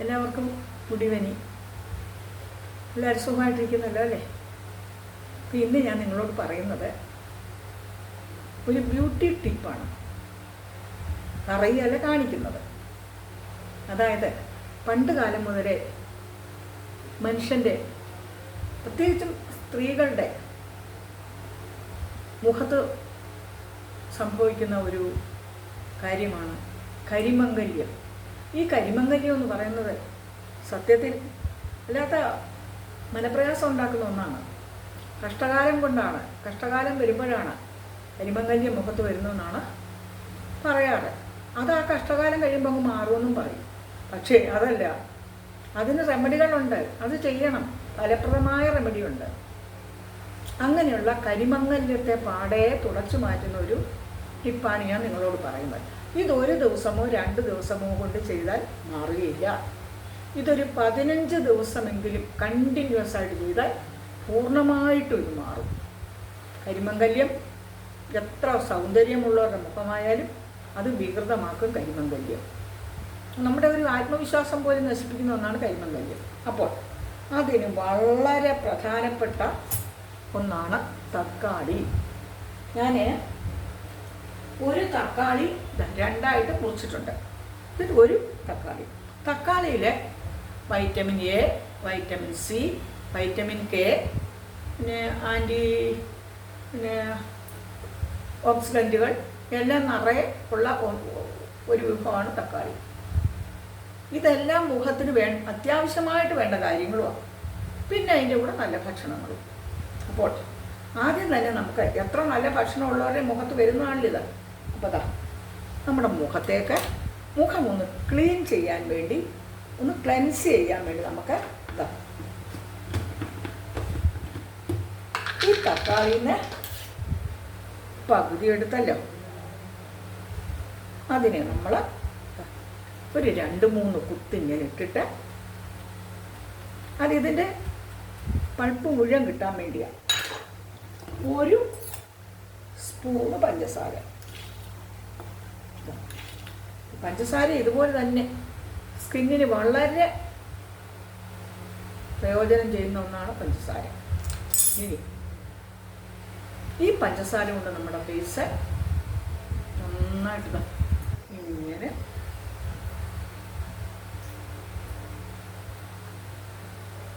എല്ലാവർക്കും good evening. എല്ലാവരും സുഖമായിട്ടിരിക്കുന്നല്ലോ അല്ലേ? അപ്പോൾ ഇന്ന് ഞാൻ നിങ്ങളോട് പറയുന്നത് ഒരു ബ്യൂട്ടി ടിപ്പാണ്, പറയുകയല്ല കാണിക്കുന്നത്. അതായത് പണ്ട് കാലം മുതലേ മനുഷ്യൻ്റെ, പ്രത്യേകിച്ചും സ്ത്രീകളുടെ മുഖത്ത് സംഭവിക്കുന്ന ഒരു കാര്യമാണ് കരിമംഗല്യം. ഈ കരിമംഗല്യം എന്ന് പറയുന്നത് സത്യത്തിൽ അല്ലാത്ത മനപ്രയാസം ഉണ്ടാക്കുന്ന ഒന്നാണ്. കഷ്ടകാലം വരുമ്പോഴാണ് കരിമംഗല്യം മുഖത്ത് വരുന്നതെന്നാണ് പറയാറ്. അത് ആ കഷ്ടകാലം കഴിയുമ്പോൾ അങ്ങ് മാറുമെന്നും പറയും. പക്ഷേ അതല്ല, അതിന് റെമഡികളുണ്ട്, അത് ചെയ്യണം. ഫലപ്രദമായ റെമഡിയുണ്ട്. അങ്ങനെയുള്ള കരിമംഗല്യത്തെ പാടെ തുടച്ചു മാറ്റുന്ന ഒരു ടിപ്പാണ് ഞാൻ നിങ്ങളോട് പറയുന്നത്. ഇതൊരു ദിവസമോ 2 ദിവസമോ കൊണ്ട് ചെയ്താൽ മാറുകയില്ല. ഇതൊരു 15 ദിവസമെങ്കിലും കണ്ടിന്യൂസ് ആയിട്ട് ചെയ്താൽ പൂർണ്ണമായിട്ടും ഇത് മാറും. കരിമംഗല്യം എത്ര സൗന്ദര്യമുള്ളവരുടെ മുഖമായാലും അത് വികൃതമാക്കും കരിമംഗല്യം. നമ്മുടെ ഒരു ആത്മവിശ്വാസം പോലും നശിപ്പിക്കുന്ന ഒന്നാണ് കരിമംഗല്യം. അപ്പോൾ അതിന് വളരെ പ്രധാനപ്പെട്ട ഒന്നാണ് തക്കാളി. ഞാൻ ഒരു തക്കാളി 2ആയിട്ട് മുറിച്ചിട്ടുണ്ട്. ഇത് ഒരു തക്കാളിയിൽ vitamin A, vitamin C, vitamin K, പിന്നെ ഓക്സിഡൻറ്റുകൾ എല്ലാം നിറയെ ഉള്ള ഒരു വിഭവമാണ് തക്കാളി. ഇതെല്ലാം മുഖത്തിന് അത്യാവശ്യമായിട്ട് വേണ്ട കാര്യങ്ങളുമാണ്. പിന്നെ അതിൻ്റെ കൂടെ നല്ല ഭക്ഷണങ്ങളും. അപ്പോൾ ആദ്യം തന്നെ നമുക്ക് എത്ര നല്ല ഭക്ഷണമുള്ളവരുടെ മുഖത്ത് വരുന്നതാണിത്. അപ്പോൾ നമ്മുടെ മുഖം ഒന്ന് ക്ലീൻ ചെയ്യാൻ വേണ്ടി, ഒന്ന് ക്ലെൻസ് ചെയ്യാൻ വേണ്ടി നമുക്ക് ഈ തക്കാളിന്ന് പകുതി എടുത്തല്ലോ, അതിനെ നമ്മൾ ഒരു 2-3 കുത്തിങ്ങനെ ഇട്ടിട്ട്, അതിതിൻ്റെ പൾപ്പ് മുഴുവൻ കിട്ടാൻ വേണ്ടിയാണ്. 1 സ്പൂണ് പഞ്ചസാര ഇതുപോലെ തന്നെ സ്കിന്നിന് വളരെ പ്രയോജനം ചെയ്യുന്ന ഒന്നാണ് പഞ്ചസാര. ഇനി ഈ പഞ്ചസാര കൊണ്ട് നമ്മുടെ ഫേസ് നന്നായിട്ട് ഇങ്ങനെ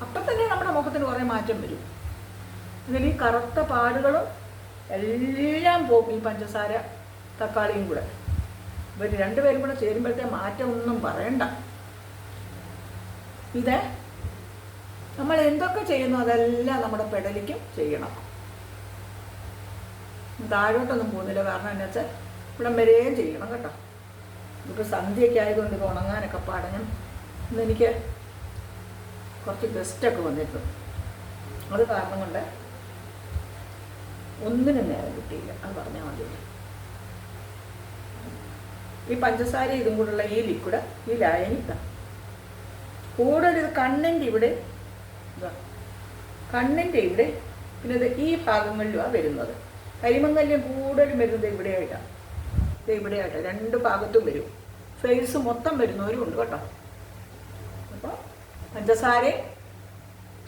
അപ്പം തന്നെ നമ്മുടെ മുഖത്തിന് കുറേ മാറ്റം വരും. ഇതിൽ ഈ കറുത്ത പാടുകളും എല്ലാം പോകും. ഈ പഞ്ചസാര തക്കാളിയും കൂടെ ഇവർ 2 പേരും കൂടെ ചേരുമ്പോഴത്തെ മാറ്റം ഒന്നും പറയണ്ട. ഇത് നമ്മൾ എന്തൊക്കെ ചെയ്യുന്നു അതെല്ലാം നമ്മുടെ പെടലിക്കും ചെയ്യണം. താഴോട്ടൊന്നും പോകുന്നില്ല, കാരണം എന്താ വെച്ചാൽ ഇവിടം വരെയും ചെയ്യണം കേട്ടോ. ഇപ്പോൾ സന്ധ്യയൊക്കെ ആയതുകൊണ്ട് ഇത് ഉണങ്ങാനൊക്കെ പാടണം. ഇന്നെനിക്ക് കുറച്ച് ഗസ്റ്റൊക്കെ വന്നിട്ടുണ്ട്. അത് കാരണം കൊണ്ട് ഒന്നിനും നേരം കിട്ടിയില്ല. അത് പറഞ്ഞാൽ മതി. ഈ പഞ്ചസാര ഇതും കൂടെയുള്ള ഈ ലിക്വിഡ്, ഈ ലായനി കൂടുതൽ ഇത് കണ്ണിൻ്റെ ഇവിടെ, പിന്നെ ഇത് ഈ ഭാഗങ്ങളിലുമാണ് വരുന്നത്. കരിമംഗല്യം കൂടുതലും വരുന്നത് ഇവിടെയായിട്ടാണ്. 2 ഭാഗത്തും വരും. ഫേസ് മൊത്തം വരുന്നവരും ഉണ്ട് കേട്ടോ. അപ്പോൾ പഞ്ചസാര,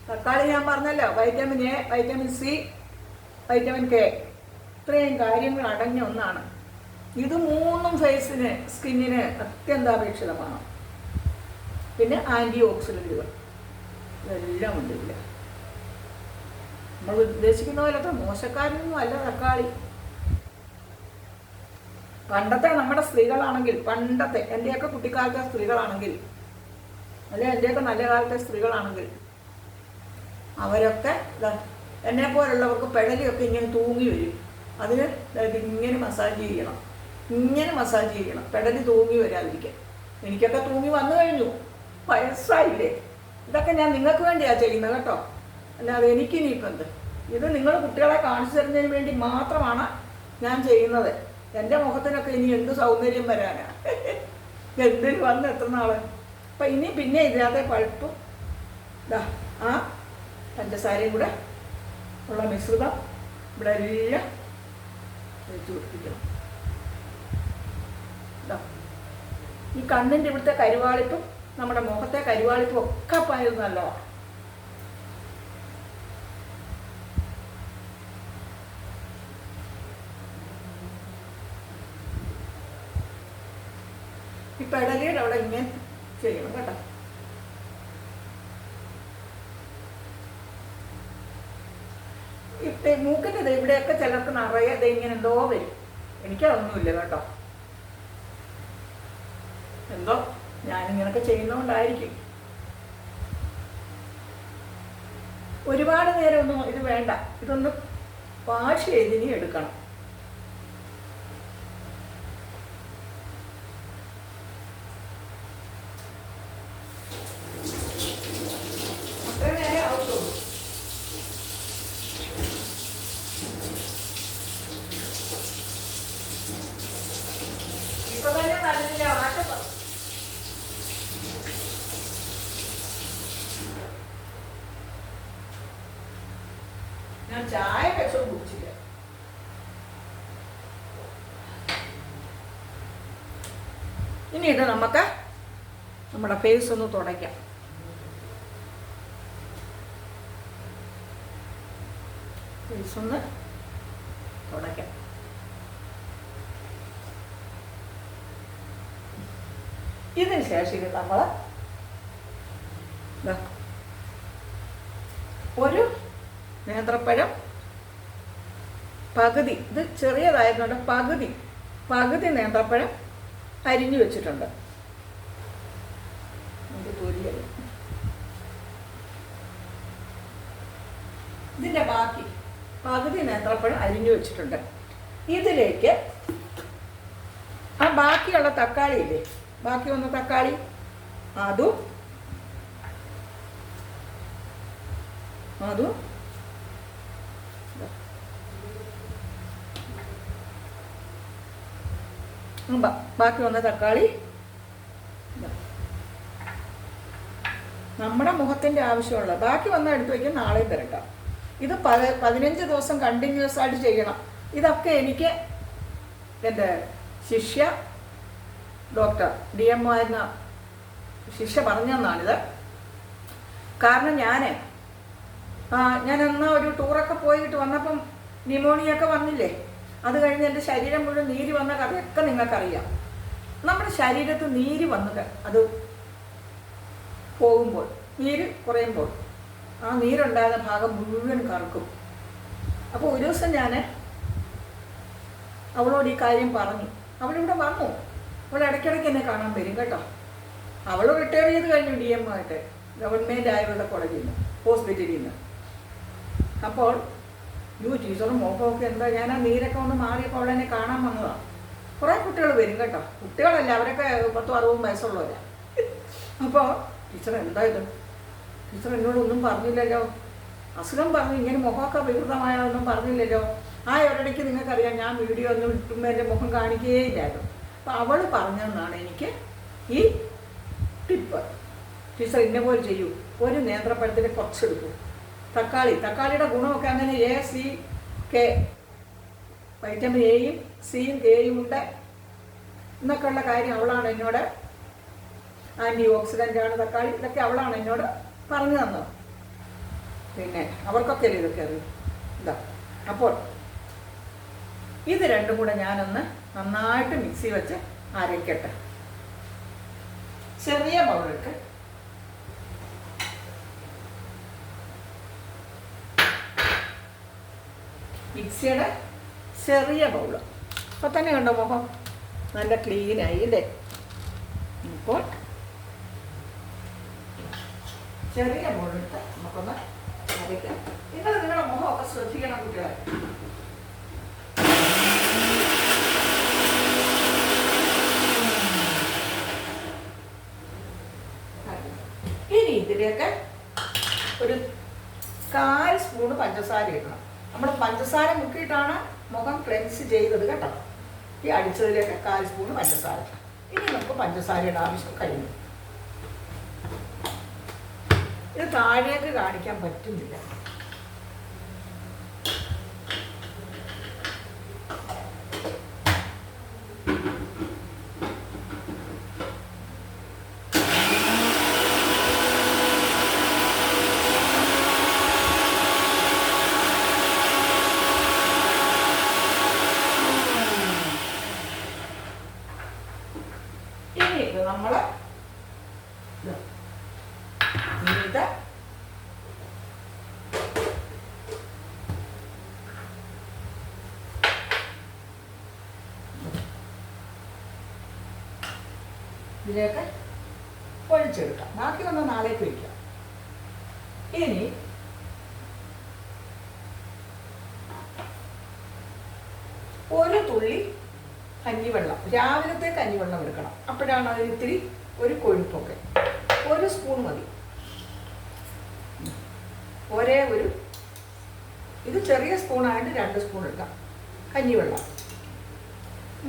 തക്കാളി ഞാൻ പറഞ്ഞല്ലോ, vitamin A, vitamin C, vitamin K, ഇത്രയും കാര്യങ്ങൾ അടങ്ങിയ ഒന്നാണ്. ഇത് 3ഉം ഫേസിന്, സ്കിന്നിന് അത്യന്താപേക്ഷിതമാണ്. പിന്നെ ആൻറ്റി ഓക്സിഡൻറ്റുകൾ ഇതെല്ലാം ഉണ്ട് ഇതിൽ. നമ്മൾ ഉദ്ദേശിക്കുന്ന പോലത്തെ മോശക്കാരനൊന്നും അല്ല തക്കാളി. പണ്ടത്തെ നമ്മുടെ സ്ത്രീകളാണെങ്കിൽ, എൻ്റെയൊക്കെ കുട്ടിക്കാലത്തെ സ്ത്രീകളാണെങ്കിൽ, അല്ലെങ്കിൽ എൻ്റെയൊക്കെ നല്ല കാലത്തെ സ്ത്രീകളാണെങ്കിൽ, അവരൊക്കെ എന്നെപ്പോലുള്ളവർക്ക് പെടലിയൊക്കെ ഇങ്ങനെ തൂങ്ങി വരും. അതിന് ഇങ്ങനെ മസാജ് ചെയ്യണം, പെടലി തൂങ്ങി വരാതിരിക്കാൻ. എനിക്കൊക്കെ തൂങ്ങി വന്നു കഴിഞ്ഞു, വയസ്സായില്ലേ. ഇതൊക്കെ ഞാൻ നിങ്ങൾക്ക് വേണ്ടിയാണ് ചെയ്യുന്നത് കേട്ടോ, അല്ലാതെ എനിക്കിനിയിപ്പോൾ എന്ത്. ഇത് നിങ്ങൾ കുട്ടികളെ കാണിച്ചു തരുന്നതിന് വേണ്ടി മാത്രമാണ് ഞാൻ ചെയ്യുന്നത്. എൻ്റെ മുഖത്തിനൊക്കെ ഇനി എന്ത് സൗന്ദര്യം വരാനാ, എന്തിന് വന്ന് എത്ര നാൾ. അപ്പം പിന്നെ ഇതിനകത്തെ പഴുപ്പും ആ പഞ്ചസാരയും കൂടെ ഉള്ള മിശ്രിതം ഇവിടെ എല്ലാം വെച്ച് പിടിപ്പിക്കണം. ഈ കണ്ണിൻ്റെ ഇവിടുത്തെ കരുവാളിപ്പും നമ്മുടെ മുഖത്തെ കരുവാളിപ്പും ഒക്കെ പോയത് നല്ലതാണ്. ഈ പെടലിയുടെ അവിടെ ഇങ്ങനെ ചെയ്യണം കേട്ടോ. മൂക്കിൻ്റെ ഇവിടെയൊക്കെ ചിലർക്ക് നിറയെ ഇങ്ങനെ എന്തോ വരും. എനിക്കതൊന്നുമില്ല കേട്ടോ. എന്തോ ഞാനിങ്ങനൊക്കെ ചെയ്യുന്നതുകൊണ്ടായിരിക്കും. ഒരുപാട് നേരമൊന്നും ഇത് വേണ്ട. ഇതൊന്ന് വാഷ് ചെയ്തിനി എടുക്കണം. അത്ര നേരം ആവശ്യമുള്ളൂ. ഇപ്പൊ തന്നെ നല്ല ആട്ടം. ഞാൻ ചായ വെച്ചോ കുടിച്ചില്ല. ഇനി ഇത് നമുക്ക് നമ്മുടെ ഫേസ് ഒന്ന് തുടയ്ക്കാം. ഫേസ് ഒന്ന് തുടയ്ക്കാം. ഇതിന് ശേഷം ഇത് നമ്മൾ ഒരു നേന്ത്രപ്പഴം പകുതി, ഇത് ചെറിയതായതുകൊണ്ട് പകുതി നേന്ത്രപ്പഴം അരിഞ്ഞു വെച്ചിട്ടുണ്ട്. ഇതിൻ്റെ ബാക്കി പകുതി നേന്ത്രപ്പഴം അരിഞ്ഞു വെച്ചിട്ടുണ്ട്. ഇതിലേക്ക് ആ ബാക്കിയുള്ള തക്കാളി ഇല്ലേ, ബാക്കി വന്ന തക്കാളി അതും ബാക്കി വന്ന തക്കാളി നമ്മുടെ മുഖത്തിൻ്റെ ആവശ്യമുള്ള ബാക്കി വന്ന എടുത്ത് വയ്ക്കും, നാളെയും തരട്ടാം. ഇത് 15 ദിവസം കണ്ടിന്യൂസ് ആയിട്ട് ചെയ്യണം. ഇതൊക്കെ എനിക്ക് എൻ്റെ ശിഷ്യ ഡോക്ടർ DMO എന്ന ശിഷ്യ പറഞ്ഞെന്നാണിത്. കാരണം ഞാൻ അന്ന് ഒരു ടൂറൊക്കെ പോയിട്ട് വന്നപ്പം ന്യൂമോണിയൊക്കെ വന്നില്ലേ, അത് കഴിഞ്ഞ് എൻ്റെ ശരീരം മുഴുവൻ നീര് വന്ന കഥയൊക്കെ നിങ്ങൾക്കറിയാം. നമ്മുടെ ശരീരത്ത് നീര് വന്നത് അത് പോകുമ്പോൾ, നീര് കുറയുമ്പോൾ ആ നീരുണ്ടാകുന്ന ഭാഗം മുഴുവൻ കറക്കും. അപ്പോൾ ഒരു ദിവസം ഞാൻ അവളോട് ഈ കാര്യം പറഞ്ഞു. അവളിവിടെ വന്നു. അവൾ ഇടയ്ക്കിടയ്ക്ക് എന്നെ കാണാൻ വരും കേട്ടോ. അവൾ റിട്ടയർ ചെയ്ത് കഴിഞ്ഞു DMO ആയിട്ട്, ഗവൺമെൻറ് ആയുർവേദ കോളേജിൽ നിന്ന്, ഹോസ്പിറ്റലിൽ നിന്ന്. അപ്പോൾ ടീച്ചറും മോക്കമൊക്കെ എന്താ, ഞാൻ ആ നീരൊക്കെ ഒന്ന് മാറിയപ്പോൾ അവളെന്നെ കാണാൻ വന്നതാണ്. കുറേ കുട്ടികൾ വരും കേട്ടോ. കുട്ടികളല്ല, അവരൊക്കെ 10-60 വയസ്സുള്ളവരാണ്. അപ്പോൾ ടീച്ചർ എന്താ ഇത്, ടീച്ചർ എന്നോടൊന്നും പറഞ്ഞില്ലല്ലോ, അസുഖം പറഞ്ഞു, ഇങ്ങനെ മുഖമൊക്കെ വികൃതമായൊന്നും പറഞ്ഞില്ലല്ലോ. ആ ഒരിടയ്ക്ക് നിങ്ങൾക്കറിയാം, ഞാൻ വീഡിയോ ഒന്നും ഇട്ടുമ്പോൾ എൻ്റെ മുഖം കാണിക്കുകയില്ലായിരുന്നു. അപ്പോൾ അവൾ പറഞ്ഞതെന്നാണ് എനിക്ക് ഈ ടിപ്പ്. ടീച്ചർ ഇന്ന പോലെ ചെയ്യൂ, ഒരു നേന്ത്രപ്പഴത്തിന് കുറച്ചെടുക്കൂ. തക്കാളിയുടെ ഗുണമൊക്കെ അങ്ങനെ ACK, വൈറ്റമിൻ Aയും Cയും Kയും ഉണ്ട് എന്നൊക്കെയുള്ള കാര്യം അവളാണ് എന്നോട്, ആൻറ്റി-ഓക്സിഡൻ്റ് ആണ് തക്കാളി, ഇതൊക്കെ അവളാണ് എന്നോട് പറഞ്ഞു തന്നത്. പിന്നെ അവർക്കൊക്കെ ഇതൊക്കെ അറിയും. ഇതാ, അപ്പോൾ ഇത് രണ്ടും കൂടെ ഞാനൊന്ന് നന്നായിട്ട് മിക്സി വെച്ച് അരയ്ക്കട്ടെ. ചെറിയ ബൗളിട്ട് മിക്സിയുടെ ചെറിയ ബൗള്. അപ്പോൾ തന്നെ കണ്ടോ മുഖം നല്ല ക്ലീനായി അല്ലേ. ഇപ്പോൾ ചെറിയ ബൗളിട്ട് നമുക്കൊന്ന് അരയ്ക്കാം. നിങ്ങളുടെ മുഖമൊക്കെ ശ്രദ്ധിക്കണം കുട്ടികളെ. ഇനി ഇതിലേക്ക് ഒരു 1/4 സ്പൂണ് പഞ്ചസാര ഇടണം. നമ്മൾ പഞ്ചസാര മുക്കിയിട്ടാണ് മുഖം ക്ലെൻസ് ചെയ്തത് കേട്ടോ. ഈ അടിച്ചതിലേക്ക് 1/4 സ്പൂണ് പഞ്ചസാര. ഇനി നമുക്ക് പഞ്ചസാരയുടെ ആവശ്യം കഴിഞ്ഞു. ഇത് താഴേക്ക് കാണിക്കാൻ പറ്റുന്നില്ല. ഇതിലേക്ക് ഒഴിച്ചെടുക്കാം. ബാക്കി വന്ന് നാളേക്ക് വയ്ക്കാം. ഇനി ഒരു തുള്ളി കഞ്ഞിവെള്ളം, രാവിലത്തെ കഞ്ഞിവെള്ളം എടുക്കണം. അപ്പോഴാണ് അതിന് ഇത്തിരി ഒരു കൊഴുപ്പൊക്കെ. ഒരു സ്പൂൺ മതി. ഒരേ ഒരു, ഇത് ചെറിയ സ്പൂണായിട്ട് 2 സ്പൂൺ എടുക്കാം. കഞ്ഞിവെള്ളം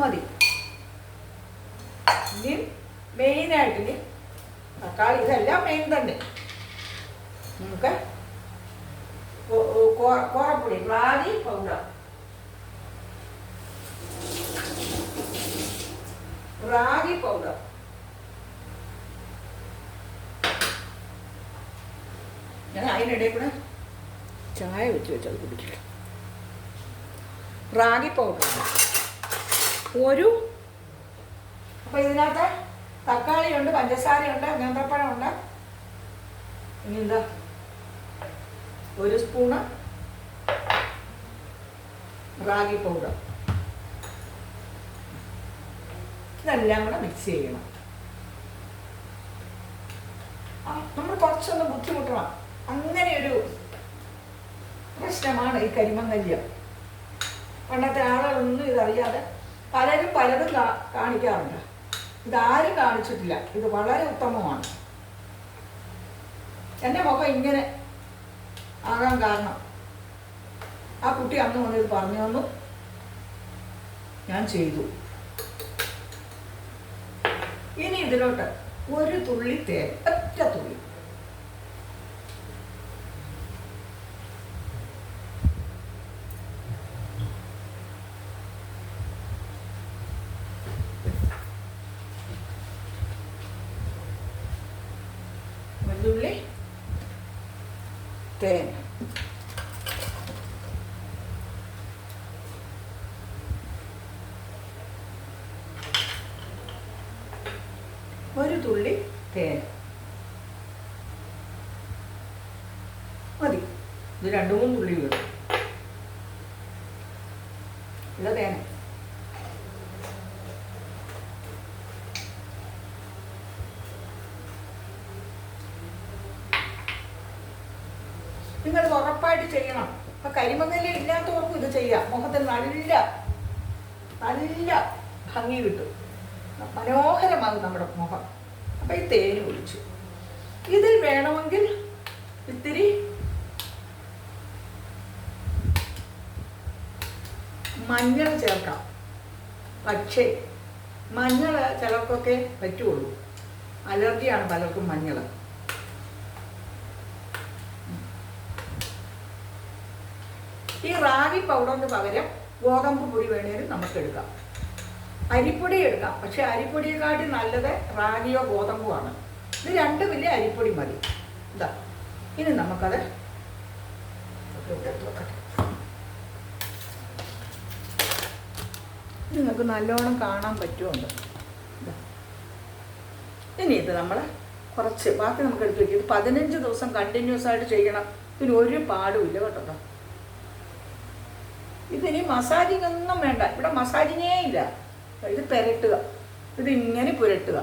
മതി. ഇനി മെയിനായിട്ട് തക്കാളി, ഇതെല്ലാം മെയിൻ തന്നെ. നമുക്ക് കോറപ്പൊടി, റാഗി പൗഡർ, റാഗി പൗഡർ. ഞാൻ അതിനിടയിൽ കൂടെ ചായ വെച്ചത് കുടിക്കട്ടെ. റാഗി പൗഡർ ഒരു, അപ്പോൾ ഇതിനകത്ത് തക്കാളിയുണ്ട്, പഞ്ചസാരയുണ്ട്, നേന്ത്രപ്പഴമുണ്ട്. ഇനി എന്താ, 1 സ്പൂണ് റാഗി പൗഡർ. ഇതെല്ലാം കൂടെ മിക്സ് ചെയ്യണം. നമ്മൾ കുറച്ചൊന്ന് ബുദ്ധിമുട്ടണം. അങ്ങനെയൊരു പ്രശ്നമാണ് ഈ കരിമങ്ങല്യം. പണ്ടത്തെ ആളുകളൊന്നും ഇതറിയാതെ പലരും പലതും കാണിക്കാറുണ്ട്. ഇതാരും കാണിച്ചിട്ടില്ല. ഇത് വളരെ ഉത്തമമാണ്. എൻ്റെ മുഖം ഇങ്ങനെ ആകാൻ കാരണം ആ കുട്ടി അന്ന് വന്നിത് പറഞ്ഞു തന്നു, ഞാൻ ചെയ്തു. ഇനി ഇതിലോട്ട് ഒരു തുള്ളി തേൻ, ഒറ്റ തുള്ളി. ഒരു തുള്ളി തേൻ. ഒരു തുള്ളി തേൻ മതി. ഇത് 2-3 തുള്ളി വീടും. ഇല്ല തേൻ. നിങ്ങളിത് ഉറപ്പായിട്ട് ചെയ്യണം. ഇപ്പം കരിമങ്ങല് ഇല്ലാത്തവർക്കും ഇത് ചെയ്യാം. മുഖത്തിന് നല്ല നല്ല ഭംഗി കിട്ടും, മനോഹരമാകും നമ്മുടെ മുഖം. അപ്പം ഈ തേന് ഒഴിച്ചു. ഇതിൽ വേണമെങ്കിൽ ഇത്തിരി മഞ്ഞൾ ചേർക്കാം. പക്ഷേ മഞ്ഞൾ ചിലർക്കൊക്കെ പറ്റുള്ളൂ. അലർജിയാണ് പലർക്കും മഞ്ഞൾ. ഈ റാഗി പൗഡറിന് പകരം ഗോതമ്പ് പൊടി വേണേലും നമുക്ക് എടുക്കാം. അരിപ്പൊടി എടുക്കാം. പക്ഷെ അരിപ്പൊടിയെക്കാട്ടി നല്ലത് റാഗിയോ ഗോതമ്പോ ആണ്. ഇത് 2 വലിയ അരിപ്പൊടി മതി. ഇതാ, ഇനി നമുക്കത് നിങ്ങൾക്ക് നല്ലോണം കാണാൻ പറ്റുമുണ്ട്. ഇനി ഇത് നമ്മൾ കുറച്ച് ബാക്കി നമുക്ക് എടുത്ത് വയ്ക്കും. ഇത് 15 ദിവസം കണ്ടിന്യൂസ് ആയിട്ട് ചെയ്യണം. ഇതിന് ഒരു പാടുമില്ല കേട്ടോ. ഇതിനി മസാജിങ് ഒന്നും വേണ്ട. ഇവിടെ മസാജിങ്ങേ ഇല്ല. ഇത് പുരട്ടുക. ഇതിങ്ങനെ പുരട്ടുക.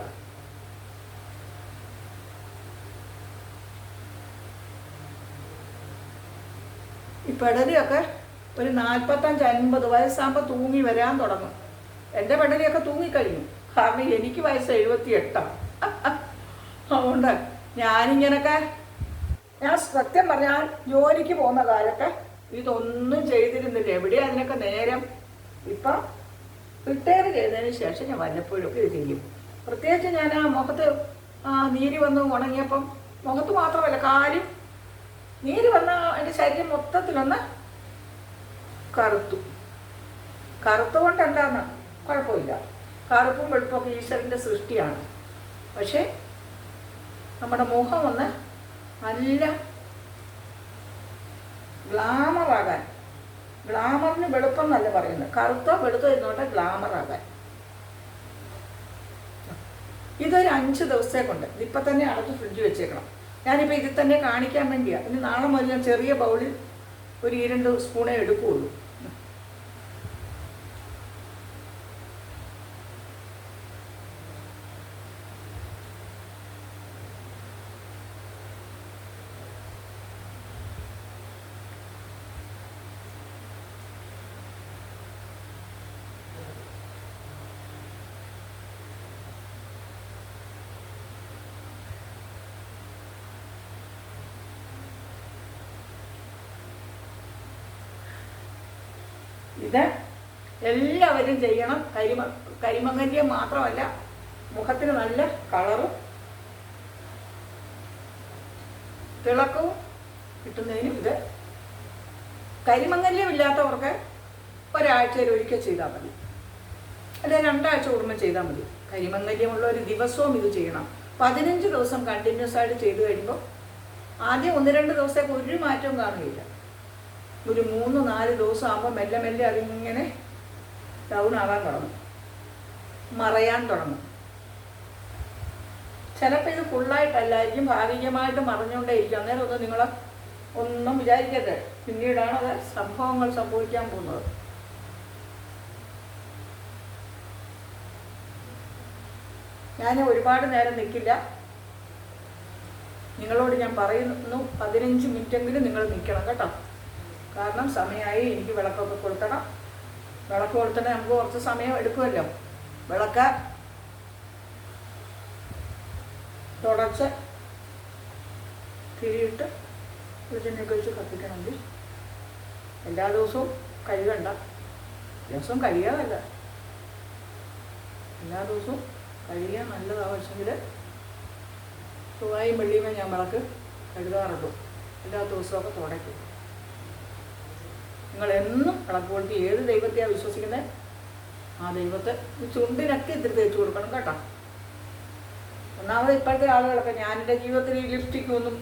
ഈ പെടലിയൊക്കെ ഒരു 45-50 വയസ്സാകുമ്പോൾ തൂങ്ങി വരാൻ തുടങ്ങും. എൻ്റെ പെടലിയൊക്കെ തൂങ്ങിക്കഴിഞ്ഞു. കാരണം എനിക്ക് വയസ്സ് 78. അതുകൊണ്ട് ഞാനിങ്ങനൊക്കെ, ഞാൻ സത്യം പറഞ്ഞാൽ ജോലിക്ക് പോകുന്ന കാലത്ത് ഇതൊന്നും ചെയ്തിരുന്നില്ല. എവിടെയാണ് അതിനൊക്കെ നേരം. ഇപ്പം റിട്ടയർ ചെയ്തതിന് ശേഷം ഞാൻ വല്ലപ്പോഴൊക്കെ ഇത് ചെയ്യും. പ്രത്യേകിച്ച് ഞാൻ ആ മുഖത്ത് നീര് വന്ന് ഉണങ്ങിയപ്പം, മുഖത്ത് മാത്രമല്ല കാലും നീര് വന്ന എൻ്റെ ശരീരം മൊത്തത്തിലൊന്ന് കറുത്തു. കറുത്തുകൊണ്ട് എന്താന്ന് കുഴപ്പമില്ല. കറുപ്പും വെളുപ്പൊക്കെ ഈശ്വരൻ്റെ സൃഷ്ടിയാണ്. പക്ഷേ നമ്മുടെ മുഖം ഒന്ന് നല്ല ഗ്ലാമറാകാൻ, ഗ്ലാമറിന് വെളുപ്പം എന്നല്ല പറയുന്നത്, കറുത്തോ വെളുത്തോ ഇരുന്നോട്ടെ ഗ്ലാമറാകാൻ. ഇതൊരു 5 ദിവസത്തേക്കുണ്ട്. ഇതിപ്പോൾ തന്നെ അടച്ച് ഫ്രിഡ്ജ് വെച്ചേക്കണം. ഞാനിപ്പോൾ ഇതിൽ തന്നെ കാണിക്കാൻ വേണ്ടിയാണ്. ഇനി നാളെ മുതൽ ഞാൻ ചെറിയ ബൗളിൽ ഒരു 2 സ്പൂണേ എടുക്കുകയുള്ളൂ. ഇത് എല്ലാവരും ചെയ്യണം. കരിമങ്ങല്യം മാത്രമല്ല, മുഖത്തിന് നല്ല കളറും തിളക്കവും കിട്ടുന്നതിനും ഇത്. കരിമങ്ങല്യം ഇല്ലാത്തവർക്ക് ഒരാഴ്ചയിൽ ഒരിക്കൽ ചെയ്താൽ മതി, അല്ലെങ്കിൽ 2 ആഴ്ച കൂടുമ്പോൾ ചെയ്താൽ മതി. കരിമങ്ങല്യമുള്ള ഒരു ദിവസവും ഇത് ചെയ്യണം. 15 ദിവസം കണ്ടിന്യൂസ് ആയിട്ട് ചെയ്തു കഴിയുമ്പോൾ ആദ്യം 1-2 ദിവസത്തേക്ക് ഒരു മാറ്റവും കാണുകയില്ല. ഒരു 3-4 ദിവസം ആകുമ്പോൾ മെല്ലെ മെല്ലെ അതിങ്ങനെ ഡൗൺ ആകാൻ തുടങ്ങും, മറയാൻ തുടങ്ങും. ചിലപ്പോൾ ഇത് ഫുള്ളായിട്ടല്ലായിരിക്കും, ഭാഗികമായിട്ട് മറഞ്ഞുകൊണ്ടേ ഇരിക്കും. അന്നേരം ഒന്നും നിങ്ങൾ ഒന്നും വിചാരിക്കരുത്, പിന്നീടാണ് അത് സംഭവങ്ങൾ സംഭവിക്കാൻ പോകുന്നത്. ഞാൻ ഒരുപാട് നേരം നിൽക്കില്ല, നിങ്ങളോട് ഞാൻ പറയുന്നു 15 മിനിറ്റെങ്കിലും നിങ്ങൾ നിൽക്കണം കേട്ടോ. കാരണം സമയമായി, എനിക്ക് വിളക്കൊക്കെ കൊളുത്തണം. വിളക്ക് കൊളുത്തണേ നമുക്ക് കുറച്ച് സമയം എടുക്കുമല്ലോ. വിളക്ക് തുടച്ച് തിരിയിട്ട് വെളിച്ചെണ്ണയൊക്കെ വെച്ച് കത്തിക്കണമെങ്കിൽ എല്ലാ ദിവസവും കഴുകണ്ട. ദിവസവും കഴുകാതല്ല, എല്ലാ ദിവസവും കഴുകിയാൽ നല്ലതാവശ്യമെങ്കിൽ ചൊവ്വായും വെള്ളിയുമേ ഞാൻ വിളക്ക് കഴുകാറുള്ളൂ. എല്ലാ ദിവസമൊക്കെ തുടയ്ക്കും. നിങ്ങളെന്നും വിളക്ക് കൊളുത്തി ഏത് ദൈവത്തെയാണ് വിശ്വസിക്കുന്നത് ആ ദൈവത്തെ ചുണ്ടിനൊക്കെ ഇത്തിരി തേച്ച് കൊടുക്കണം കേട്ടോ. ഒന്നാമത് ഇപ്പോഴത്തെ ആളുകളൊക്കെ, ഞാനെൻ്റെ ജീവിതത്തിൽ ഈ ലിപ്സ്റ്റിക്കൊന്നും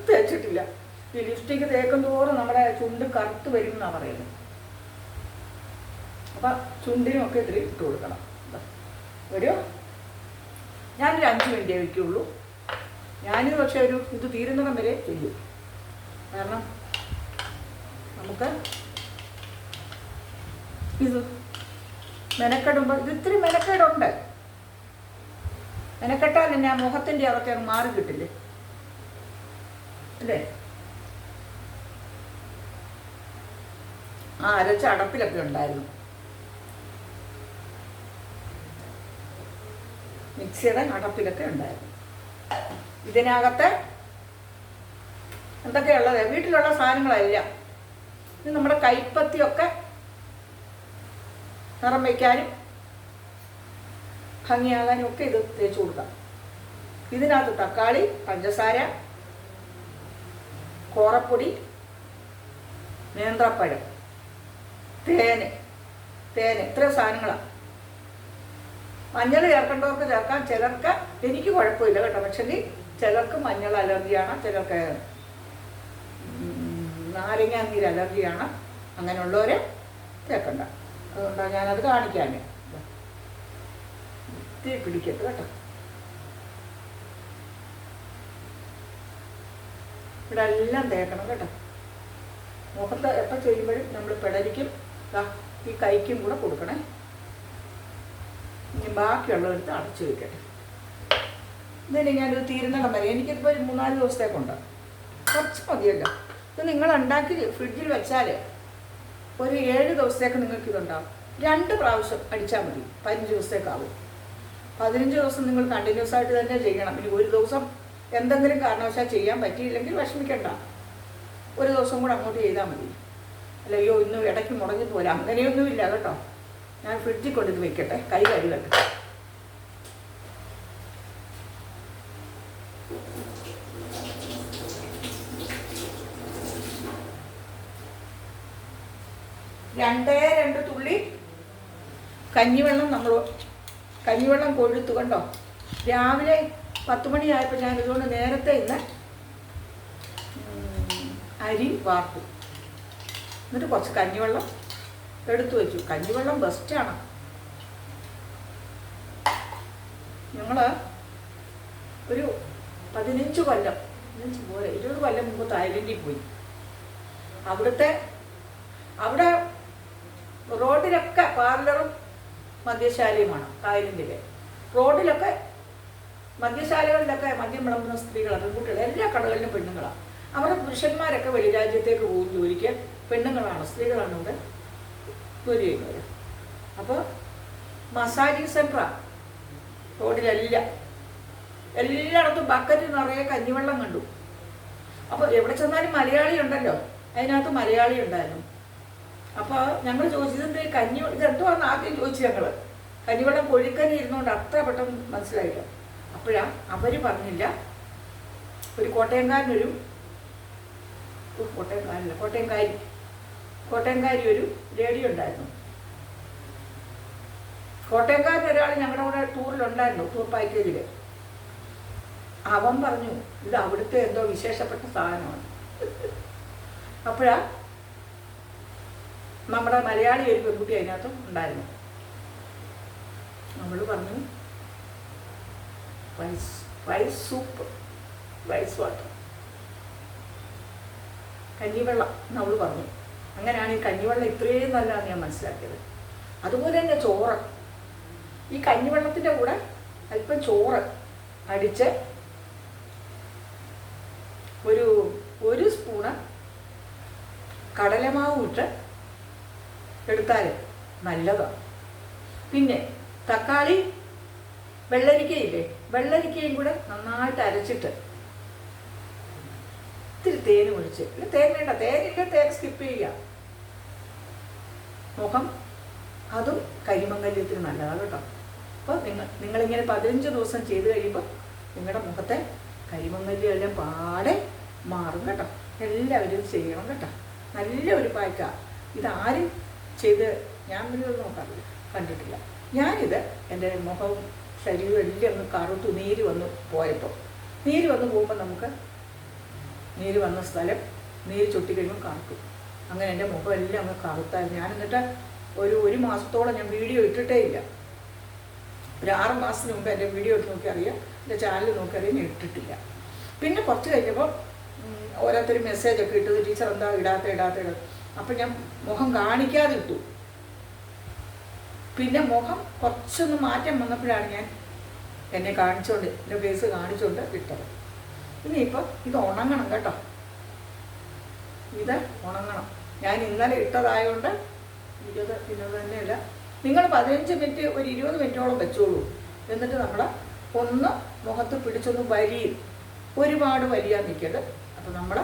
തേച്ചിട്ടില്ല. ഈ ലിപ്സ്റ്റിക്ക് തേക്കും തോറും നമ്മുടെ ചുണ്ട് കറുത്ത് വരും എന്നാണ് പറയുന്നത്. അപ്പം ചുണ്ടിനുമൊക്കെ ഇത്തിരി ഇട്ട് കൊടുക്കണം. ഞാനൊരു 5 മിനിറ്റേ വയ്ക്കുള്ളൂ. ഞാനിത് പക്ഷേ ഇത് തീരുന്നിടം വരെ ചെയ്യും. കാരണം നമുക്ക് ഇത് മെനക്കെടുമ്പോൾ ഇത് ഇത്തിരി മെനക്കേടുണ്ട്. മെനക്കെട്ടാൽ ഞാൻ മുഖത്തിൻ്റെ അതൊക്കെ അങ്ങ് മാറി കിട്ടില്ലേ അല്ലേ? അരച്ച അടപ്പിലൊക്കെ ഉണ്ടായിരുന്നു, മിക്സിയുടെ അടപ്പിലൊക്കെ ഉണ്ടായിരുന്നു. ഇതിനകത്ത് എന്തൊക്കെയുള്ളത്? വീട്ടിലുള്ള സാധനങ്ങളെല്ലാം. ഇത് നമ്മുടെ കൈപ്പത്തിയൊക്കെ നിറം വയ്ക്കാനും ഭംഗിയാകാനും ഒക്കെ ഇത് തേച്ച് കൊടുക്കാം. ഇതിനകത്ത് തക്കാളി, പഞ്ചസാര, കോറപ്പൊടി, നേന്ത്രപ്പഴം, തേന് ഇത്രയും സാധനങ്ങളാണ്. മഞ്ഞൾ ചേർക്കേണ്ടവർക്ക് ചേർക്കാം, ചിലർക്ക്, എനിക്ക് കുഴപ്പമില്ല കേട്ടോ. പക്ഷേ ചിലർക്ക് മഞ്ഞൾ അലർജിയാണ്, ചിലർക്ക് നാരങ്ങ നീര് അലർജിയാണ്. അങ്ങനെയുള്ളവർ ചേർക്കണ്ട. അതുകൊണ്ടാണ് ഞാനത് കാണിക്കാൻ. തീ പിടിക്കട്ടെ കേട്ടോ. ഇവിടെ എല്ലാം തേക്കണം കേട്ടോ. മുഖത്ത് എപ്പോൾ ചെയ്യുമ്പോഴും നമ്മൾ പിടലിക്കും ഈ കൈക്കും കൂടെ കൊടുക്കണേ. ഇനി ബാക്കിയുള്ളവർക്ക് അടച്ചു വയ്ക്കട്ടെ. ഇതിന് ഞാനിത് തീരുന്നിടം വരെ, എനിക്കിപ്പോൾ ഒരു 3-4 ദിവസത്തേക്കുണ്ട്, കുറച്ച് മതിയല്ലോ. ഇത് നിങ്ങൾ ഉണ്ടാക്കി ഫ്രിഡ്ജിൽ വെച്ചാൽ ഒരു 7 ദിവസത്തേക്ക് നിങ്ങൾക്കിതുണ്ടാവും. 2 പ്രാവശ്യം അടിച്ചാൽ മതി, 15 ദിവസത്തേക്കാവും. 15 ദിവസം നിങ്ങൾ കണ്ടിന്യൂസ് ആയിട്ട് തന്നെ ചെയ്യണം. ഇനി ഒരു ദിവസം എന്തെങ്കിലും കാരണവശാൽ ചെയ്യാൻ പറ്റിയില്ലെങ്കിൽ വിഷമിക്കണ്ട, ഒരു ദിവസം കൂടെ അങ്ങോട്ട് ചെയ്താൽ മതി. അല്ലയോ ഇന്ന് ഇടയ്ക്ക് മുടങ്ങി പോരാ, അങ്ങനെയൊന്നുമില്ല കേട്ടോ. ഞാൻ ഫ്രിഡ്ജിൽ കൊണ്ടിത് വെക്കട്ടെ, കൈ കഴുകട്ടെ. രണ്ട് തുള്ളി കഞ്ഞിവെള്ളം കഞ്ഞിവെള്ളം കൊഴുത്തു കണ്ടോ. രാവിലെ 10 മണിയായപ്പോൾ ഞാൻ ഇതുകൊണ്ട് നേരത്തെ ഇന്ന് അരി വാർത്തു, എന്നിട്ട് കുറച്ച് കഞ്ഞിവെള്ളം എടുത്തു വെച്ചു. കഞ്ഞിവെള്ളം ബെസ്റ്റാണ്. ഞങ്ങൾ ഒരു 15 കൊല്ലം 20 കൊല്ലം മുമ്പ് തായ്ലൻഡിൽ പോയി. അവിടെ റോഡിലൊക്കെ പാർലറും മദ്യശാലയുമാണ്. തായ്ലൻഡിലെ റോഡിലൊക്കെ മദ്യശാലകളിലൊക്കെ മദ്യം വിളമ്പുന്ന സ്ത്രീകൾ, പെൺകുട്ടികൾ, എല്ലാ കടകളിലും പെണ്ണുങ്ങളാണ്. അവരുടെ പുരുഷന്മാരൊക്കെ വെളിരാജ്യത്തേക്ക് പോകും ജോലിക്ക്. പെണ്ണുങ്ങളാണ്, സ്ത്രീകളാണ് ഇവിടെ ജോലി ചെയ്യുന്നവർ. അപ്പോൾ മസാജിങ് സെൻ്ററാണ് എല്ലായിടത്തും ബക്കറ്റ് നിറയെ കഞ്ഞിവെള്ളം കണ്ടു. അപ്പോൾ എവിടെ ചെന്നാലും മലയാളി ഉണ്ടല്ലോ, അതിനകത്ത് മലയാളി ഉണ്ടായിരുന്നു. അപ്പോൾ ഞങ്ങൾ ചോദിച്ചത് ഇതെന്തുവാന്ന് ആദ്യം ചോദിച്ചു ഞങ്ങൾ. കഞ്ഞിവെള്ളം കൊഴുക്കനി ഇരുന്നുകൊണ്ട് അത്ര പെട്ടെന്ന് മനസ്സിലായില്ല. അപ്പോഴാണ് അവർ പറഞ്ഞില്ല, ഒരു കോട്ടയംകാരനൊരു കോട്ടയംകാരി ഒരു ലേഡി ഉണ്ടായിരുന്നു. കോട്ടയംകാരൻ ഒരാൾ ഞങ്ങളുടെ കൂടെ ടൂറിലുണ്ടായിരുന്നു, ടൂർ പാക്കേജിൽ. അവൻ പറഞ്ഞു ഇത് അവിടുത്തെ എന്തോ വിശേഷപ്പെട്ട സാധനമാണ്. അപ്പോഴാ നമ്മുടെ മലയാളി ഒരു പെൺകുട്ടി അതിനകത്തും ഉണ്ടായിരുന്നു. നമ്മൾ പറഞ്ഞു റൈസ് സൂപ്പ്, റൈസ് വാട്ടർ, കഞ്ഞിവെള്ളം നമ്മൾ പറഞ്ഞു. അങ്ങനെയാണ് ഈ കഞ്ഞിവെള്ളം ഇത്രയും നല്ലതാണെന്ന് ഞാൻ മനസ്സിലാക്കിയത്. അതുപോലെ തന്നെ ചോറ്, ഈ കഞ്ഞിവെള്ളത്തിൻ്റെ കൂടെ അല്പം ചോറ് അടിച്ച് ഒരു സ്പൂണ് കടലമാവ് ഇട്ട് എടുത്താൽ നല്ലതാണ്. പിന്നെ തക്കാളി, വെള്ളരിക്കയില്ലേ, വെള്ളരിക്കയും കൂടെ നന്നായിട്ട് അരച്ചിട്ട് ഇത്തിരി തേനും ഒഴിച്ച്, തേൻ വേണ്ട, തേനില്ല, തേൻ സ്കിപ്പ് ചെയ്യുക. മുഖം അതും കരിമംഗല്യത്തിന് നല്ലതാണ് കേട്ടോ. അപ്പോൾ നിങ്ങളിങ്ങനെ 15 ദിവസം ചെയ്ത് കഴിയുമ്പോൾ നിങ്ങളുടെ മുഖത്തെ കരിമംഗല്യം എല്ലാം പാടെ മാറും കേട്ടോ. എല്ലാവരും ഇത് ചെയ്യണം കേട്ടോ. നല്ല ഒരു പായ്ക്കാണ്. ഇതാരും ചെയ്ത് ഞാൻ മുന്നിൽ നോക്കാറില്ല, കണ്ടിട്ടില്ല. ഞാനിത് എൻ്റെ മുഖവും ശരീരവും എല്ലാം ഒന്ന് കറുത്തു നീര് വന്ന് പോയപ്പോൾ, നീര് വന്ന് പോകുമ്പോൾ നമുക്ക് നീര് വന്ന സ്ഥലം നീര് ചൊട്ടി കഴിയുമ്പോൾ കറുക്കും. അങ്ങനെ എൻ്റെ മുഖം എല്ലാം അങ്ങ് കറുത്തായിരുന്നു. ഞാൻ എന്നിട്ട് ഒരു മാസത്തോളം ഞാൻ വീഡിയോ ഇട്ടിട്ടേ ഇല്ല. ഒരു 6 മാസത്തിന് മുമ്പ് എൻ്റെ വീഡിയോ എടുത്ത് നോക്കി അറിയാം, എൻ്റെ ചാനൽ നോക്കി അറിയാം, ഞാൻ ഇട്ടിട്ടില്ല. പിന്നെ കുറച്ച് കഴിഞ്ഞപ്പോൾ ഓരോരുത്തർ മെസ്സേജൊക്കെ ഇട്ടത്, ടീച്ചർ എന്താ ഇടാത്ത. അപ്പം ഞാൻ മുഖം കാണിക്കാതെ ഇട്ടു. പിന്നെ മുഖം കുറച്ചൊന്ന് മാറ്റം വന്നപ്പോഴാണ് ഞാൻ എന്നെ കാണിച്ചുകൊണ്ട്, എൻ്റെ ഫേസ് കാണിച്ചുകൊണ്ട് ഇട്ടത്. ഇനിയിപ്പോൾ ഇത് ഉണങ്ങണം കേട്ടോ, ഇത് ഉണങ്ങണം. ഞാൻ ഇന്നലെ ഇട്ടതായതുകൊണ്ട് 20 തന്നെയല്ല, നിങ്ങൾ 15 മിനിറ്റ് ഒരു 20 മിനിറ്റോളം വെച്ചോളൂ. എന്നിട്ട് നമ്മൾ ഒന്ന് മുഖത്ത് പിടിച്ചൊന്ന് വലിയും, ഒരുപാട് വലിയാൻ നിൽക്കരുത്. അപ്പോൾ നമ്മൾ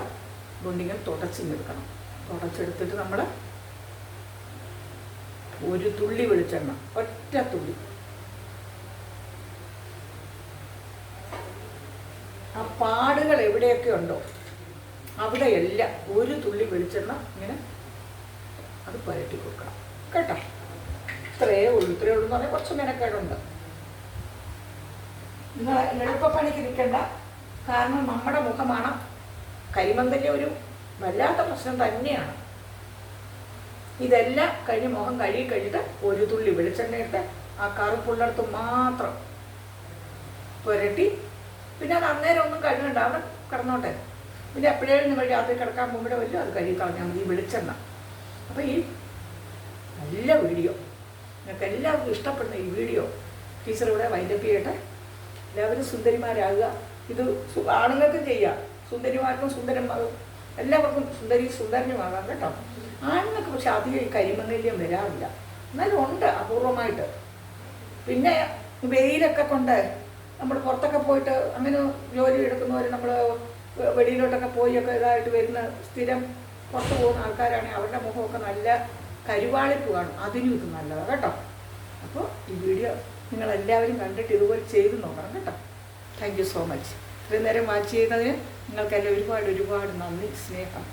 ഗുണ്ടിങ്ങനെ തുടച്ചിങ്ങെടുക്കണം. തുടച്ചെടുത്തിട്ട് നമ്മൾ ഒരു തുള്ളി വെളിച്ചെണ്ണ, ഒറ്റ തുള്ളി, ആ പാടുകൾ എവിടെയൊക്കെ ഉണ്ടോ അവിടെയെല്ലാം ഒരു തുള്ളി വെളിച്ചെണ്ണ ഇങ്ങനെ അത് പുരട്ടി കൊടുക്കണം കേട്ടോ. ഇത്രയേ ഉള്ളൂ എന്ന് പറഞ്ഞാൽ കുറച്ച് മെനക്കേടുണ്ട്. നിങ്ങൾ എളുപ്പപ്പണിക്ക് നിൽക്കേണ്ട. കാരണം നമ്മുടെ മുഖമാണ് കരിമംഗല്യം ഒരു വല്ലാത്ത പ്രശ്നം തന്നെയാണ്. ഇതെല്ലാം കഴിഞ്ഞ് മുഖം കഴുകി കഴിഞ്ഞിട്ട് ഒരു തുള്ളി വെളിച്ചെണ്ണ ഇട്ട് ആ കറുപ്പുള്ളിടത്ത് മാത്രം പുരട്ടി, പിന്നെ അത് അന്നേരം ഒന്നും കഴുകണ്ട, അവിടെ കിടന്നോട്ടെ. പിന്നെ എപ്പോഴേലും നിങ്ങൾ രാത്രി കിടക്കാൻ പോകുമ്പോൾ വല്ലതും അത് കഴുകി കളഞ്ഞാൽ മതി, ഈ വെളിച്ചെണ്ണ. അപ്പോൾ ഈ നല്ല വീഡിയോ നിങ്ങൾക്ക് എല്ലാവർക്കും ഇഷ്ടപ്പെടുന്ന ഈ വീഡിയോ ടീച്ചർ ഇവിടെ വൈൻഡപ്പ് ചെയ്യട്ടെ. എല്ലാവരും സുന്ദരിമാരാകുക. ഇത് ആണുങ്ങൾക്കും ചെയ്യാം, സുന്ദരിമാർക്കും എല്ലാവർക്കും സുന്ദരനുമാകാം കേട്ടോ. ആണുങ്ങൾക്ക് പക്ഷെ അധികം ഈ കരിമംഗല്യം വരാറില്ല, എന്നാലും ഉണ്ട് അപൂർവമായിട്ട്. പിന്നെ വെയിലൊക്കെ കൊണ്ട് നമ്മൾ പുറത്തൊക്കെ പോയിട്ട് അങ്ങനെ ജോലി എടുക്കുന്നവർ, നമ്മൾ വെളിയിലോട്ടൊക്കെ പോയൊക്കെ ഇതായിട്ട് വരുന്ന സ്ഥിരം പുറത്ത് പോകുന്ന ആൾക്കാരാണെങ്കിൽ അവരുടെ മുഖമൊക്കെ നല്ല കരുവാളിപ്പ് കാണും. അതിനും ഇത് നല്ലതാണ് കേട്ടോ. അപ്പോൾ ഈ വീഡിയോ നിങ്ങളെല്ലാവരും കണ്ടിട്ട് ഇതുപോലെ ചെയ്ത് നോക്കണം കേട്ടോ. Thank you so much. ഇത്രയും നേരം വാച്ച് ചെയ്യുന്നതിന് നിങ്ങൾക്കെല്ലാം ഒരുപാട് നന്ദി, സ്നേഹം.